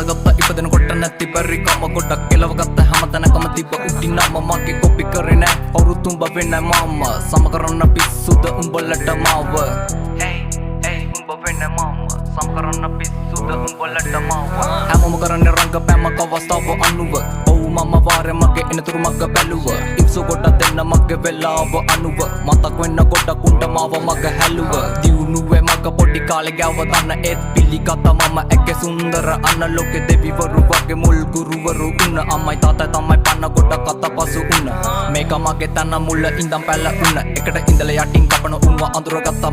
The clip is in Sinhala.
බඳගත්ත ඉපදෙන කොට නැති බැරි කම ගොඩක් කෙලවගත්ත හැමතැනකම තිබ්බ උඩිනම මගේ කොපි කරේ නෑ කවුරුත් උඹ වෙන්නේ මම සම කරන්න පිස්සුද උඹලට මාව උඹ වෙන්නේ මම සම කරන්න පිස්සුද උඹලට මාව හැමෝම කරන්නේ රංගපෑමක අවස්ථාව අනුව මම වාරේ මගේ එනතුරු මග බැලුව ඉක්සු කොට දෙන්න මගේ වෙලාව අනුව මතක් වෙන්න කොට කුණ්ඩ මාව මග හැලුව දියුණුවේ මග පොඩි කාලේ ගෑව දන්න ඒත් පිළිගත මම ඇගේ සුන්දර අන්න ලෝකේ දෙවිවරු වගේ මුල් ගුරුවරු උන්න අම්මයි තාත්තයි තමයි පන්න කොට කත පසු උන්න මේක මගේ තන මුල ඉඳන් පැල උන්න එකට ඉඳලා යටින් කපන උන්ව අඳුරගත්ත